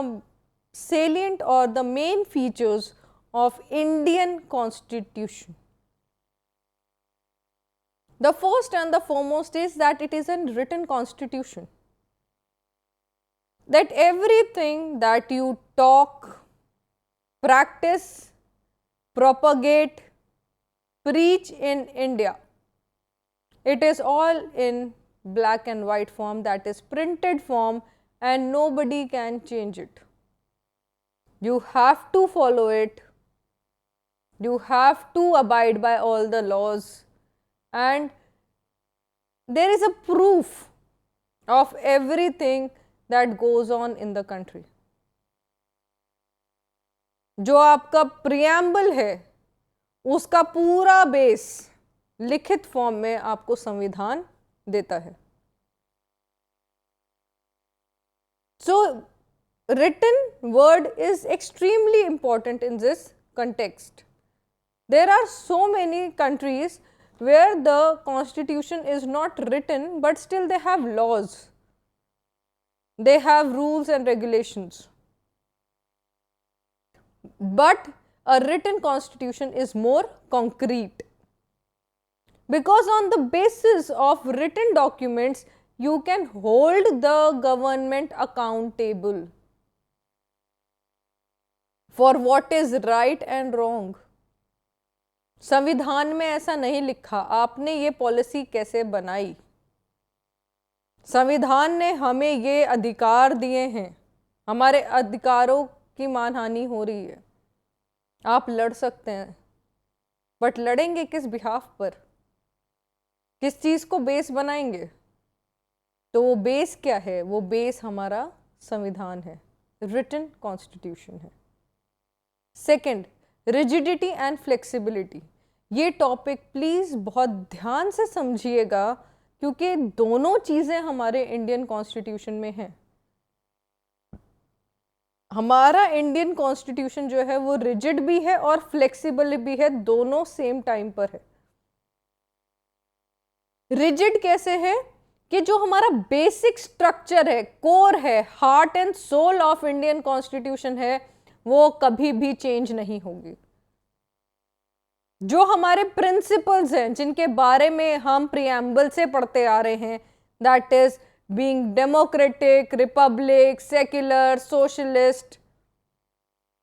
salient or the main features of Indian constitution. The first and the foremost is that it is a written constitution, that everything that you talk, practice, propagate, preach in India, it is all in black and white form, that is printed form, and nobody can change it. You have to follow it, you have to abide by all the laws, and there is a proof of everything that goes on in the country. जो आपका प्रियम्बल है उसका पूरा बेस लिखित फॉर्म में आपको संविधान देता है। सो written word is extremely important in this context. There are so many countries where the constitution is not written but still they have laws, they have rules and regulations, but a written constitution is more concrete because on the basis of written documents you can hold the government accountable for what is right and wrong. संविधान में ऐसा नहीं लिखा आपने ये पॉलिसी कैसे बनाई, संविधान ने हमें ये अधिकार दिए हैं, हमारे अधिकारों की मानहानि हो रही है, आप लड़ सकते हैं, बट लड़ेंगे किस बिहाफ पर, किस चीज़ को बेस बनाएंगे? तो वो बेस क्या है? वो बेस हमारा संविधान है, रिटन कॉन्स्टिट्यूशन है। Second, rigidity and flexibility. ये टॉपिक प्लीज़ बहुत ध्यान से समझिएगा क्योंकि दोनों चीज़ें हमारे इंडियन कॉन्स्टिट्यूशन में हैं। हमारा इंडियन कॉन्स्टिट्यूशन जो है वो रिजिड भी है और फ्लेक्सिबल भी है, दोनों सेम टाइम पर है। रिजिड कैसे है कि जो हमारा बेसिक स्ट्रक्चर है, कोर है, heart and soul of Indian constitution है, वो कभी भी चेंज नहीं होगी। जो हमारे प्रिंसिपल्स हैं जिनके बारे में हम प्रीएम्बल से पढ़ते आ रहे हैं, that is being democratic, Republic, secular, socialist,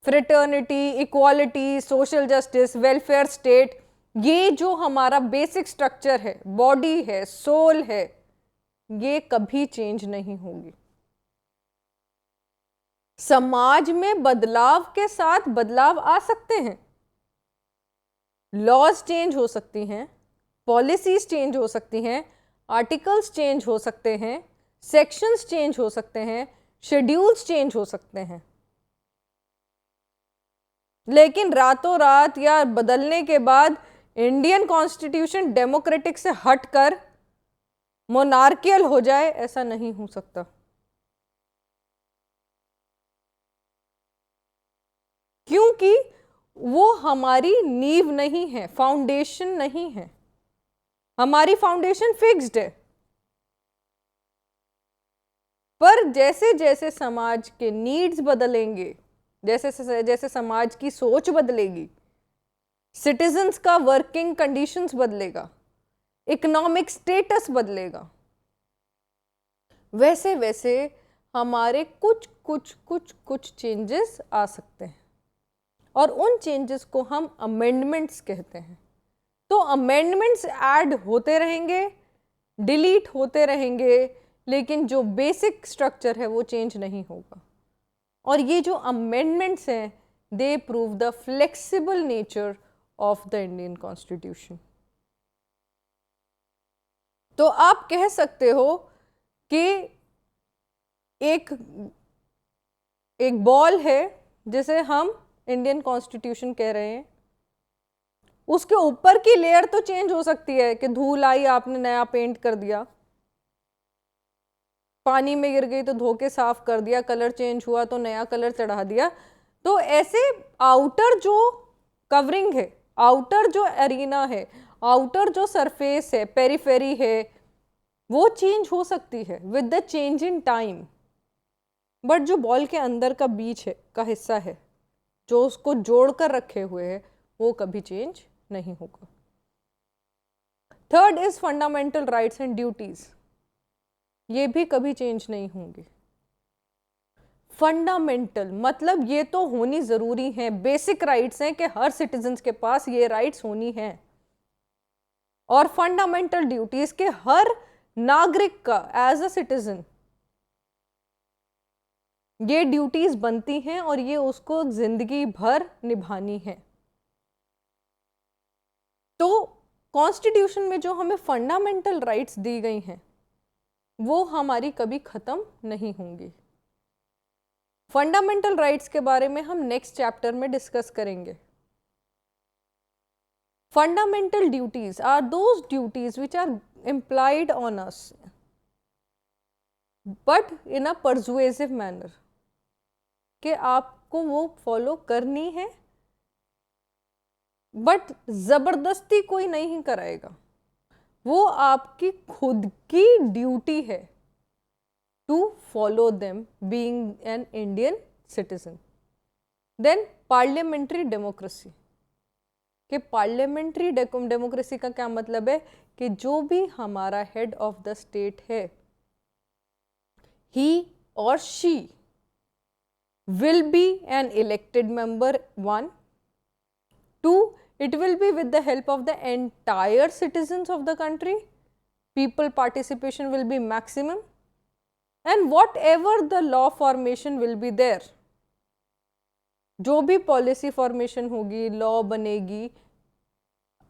fraternity, equality, social justice, welfare state, ये जो हमारा बेसिक स्ट्रक्चर है, बॉडी है, सोल है, ये कभी चेंज नहीं होगी। समाज में बदलाव के साथ बदलाव आ सकते हैं, लॉज चेंज हो सकती हैं, पॉलिसीज चेंज हो सकती हैं, आर्टिकल्स चेंज हो सकते हैं, सेक्शंस चेंज हो सकते हैं, शेड्यूल्स चेंज हो सकते हैं, लेकिन रातों रात या बदलने के बाद इंडियन कॉन्स्टिट्यूशन डेमोक्रेटिक से हटकर मोनार्कियल हो जाए, ऐसा नहीं हो सकता। क्योंकि वो हमारी नींव नहीं है, फाउंडेशन नहीं है, हमारी फाउंडेशन फिक्स्ड है। पर जैसे जैसे समाज के नीड्स बदलेंगे, जैसे जैसे समाज की सोच बदलेगी, सिटीजन्स का वर्किंग कंडीशंस बदलेगा, इकोनॉमिक स्टेटस बदलेगा, वैसे वैसे हमारे कुछ चेंजेस आ सकते हैं और उन चेंजेस को हम अमेंडमेंट्स कहते हैं। तो अमेंडमेंट्स ऐड होते रहेंगे, डिलीट होते रहेंगे, लेकिन जो बेसिक स्ट्रक्चर है वो चेंज नहीं होगा। और ये जो अमेंडमेंट्स हैं, they prove the flexible nature of the Indian constitution. तो आप कह सकते हो कि एक बॉल है जिसे हम इंडियन कॉन्स्टिट्यूशन कह रहे हैं, उसके ऊपर की लेयर तो चेंज हो सकती है कि धूल आई, आपने नया पेंट कर दिया, पानी में गिर गई तो धो के साफ कर दिया, कलर चेंज हुआ तो नया कलर चढ़ा दिया। तो ऐसे आउटर जो कवरिंग है, आउटर जो एरिना है, आउटर जो सरफेस है, पेरीफेरी है, वो चेंज हो सकती है with the change in time, but जो बॉल के अंदर का बीच है का हिस्सा है, जो उसको जोड़ कर रखे हुए है, वो कभी चेंज नहीं होगा। Third is fundamental rights and duties, ये भी कभी चेंज नहीं होंगे। फंडामेंटल मतलब ये तो होनी जरूरी है, बेसिक राइट्स हैं कि हर सिटीजन्स के पास ये राइट्स होनी है, और फंडामेंटल ड्यूटीज के हर नागरिक का एज अ सिटीजन ये ड्यूटीज बनती हैं और ये उसको जिंदगी भर निभानी है। तो कॉन्स्टिट्यूशन में जो हमें फंडामेंटल राइट्स दी गई हैं वो हमारी कभी खत्म नहीं होंगी। फंडामेंटल राइट्स के बारे में हम नेक्स्ट चैप्टर में डिस्कस करेंगे। Fundamental duties are those duties which are implied on us but in a persuasive manner, कि आपको वो फॉलो करनी है बट जबरदस्ती कोई नहीं कराएगा, वो आपकी खुद की ड्यूटी है to follow them being an Indian citizen. Then parliamentary democracy, कि पार्लियामेंट्री डेमोक्रेसी का क्या मतलब है कि जो भी हमारा हेड ऑफ द स्टेट है, he or she will be an elected member, 1. 2, it will be with the help of the entire citizens of the country, people participation will be maximum, and whatever the law formation will be there, जो भी पॉलिसी फॉर्मेशन होगी, लॉ बनेगी,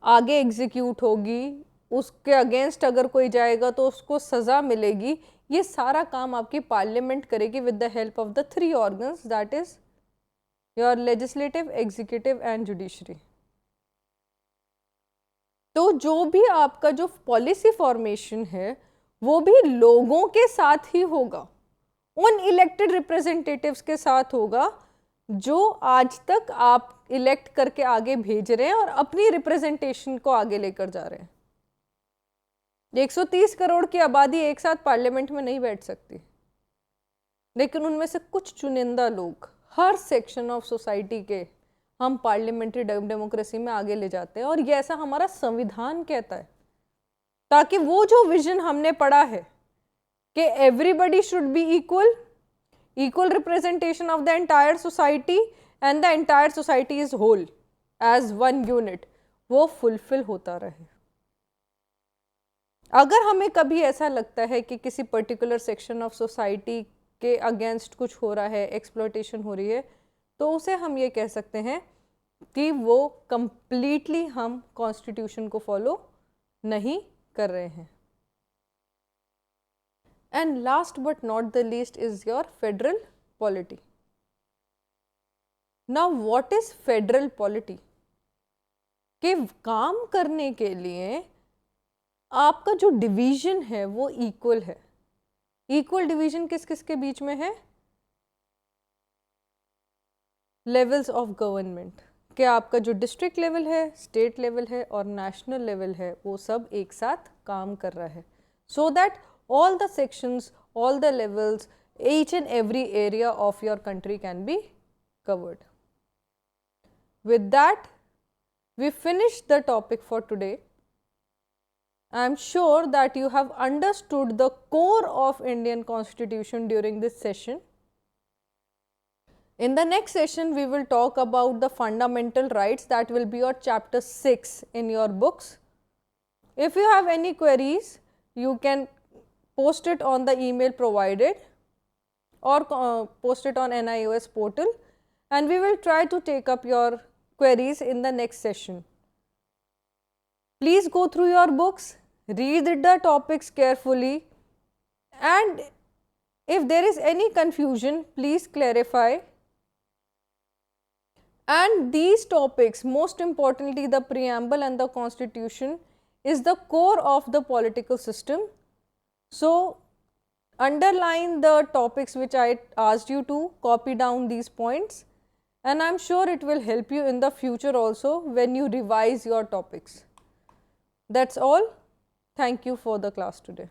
आगे एग्जीक्यूट होगी, उसके अगेंस्ट अगर कोई जाएगा तो उसको सज़ा मिलेगी, ये सारा काम आपकी पार्लियामेंट करेगी with the help of the 3 organs, that is your legislative, executive and judiciary. तो जो भी आपका जो पॉलिसी फॉर्मेशन है वो भी लोगों के साथ ही होगा, उन इलेक्टेड रिप्रेजेंटेटिव्स के साथ होगा जो आज तक आप इलेक्ट करके आगे भेज रहे हैं और अपनी रिप्रेजेंटेशन को आगे लेकर जा रहे हैं। 130 करोड़ की आबादी एक साथ पार्लियामेंट में नहीं बैठ सकती, लेकिन उनमें से कुछ चुनिंदा लोग हर सेक्शन ऑफ सोसाइटी के हम पार्लियामेंट्री डेमोक्रेसी में आगे ले जाते हैं, और ये ऐसा हमारा संविधान कहता है, ताकि वो जो विजन हमने पढ़ा है कि everybody should be equal, equal representation of the entire society and the entire society is whole as one unit, वो fulfill होता रहे। अगर हमें कभी ऐसा लगता है कि किसी पर्टिकुलर सेक्शन ऑफ सोसाइटी के अगेंस्ट कुछ हो रहा है, एक्सप्लॉयटेशन हो रही है, तो उसे हम ये कह सकते हैं कि वो कंप्लीटली हम कॉन्स्टिट्यूशन को फॉलो नहीं कर रहे हैं। And last but not the least is your federal polity. Now what is federal polity? कि काम करने के लिए आपका जो डिवीजन है वो इक्वल है। इक्वल डिवीजन किस किस के बीच में है? लेवल्स ऑफ गवर्नमेंट, कि आपका जो डिस्ट्रिक्ट लेवल है, स्टेट लेवल है और नेशनल लेवल है, वो सब एक साथ काम कर रहा है, so that all the sections, all the levels, each and every area of your country can be covered. With that, we finish the topic for today. I am sure that you have understood the core of Indian Constitution during this session. In the next session, we will talk about the fundamental rights, that will be your chapter 6 in your books. If you have any queries, you can post it on the email provided or post it on NIOS portal, and we will try to take up your queries in the next session. Please go through your books, read the topics carefully, and if there is any confusion, please clarify. And these topics, most importantly the preamble and the constitution, is the core of the political system. So, underline the topics which I asked you to, copy down these points, and I am sure it will help you in the future also when you revise your topics. That's all. Thank you for the class today.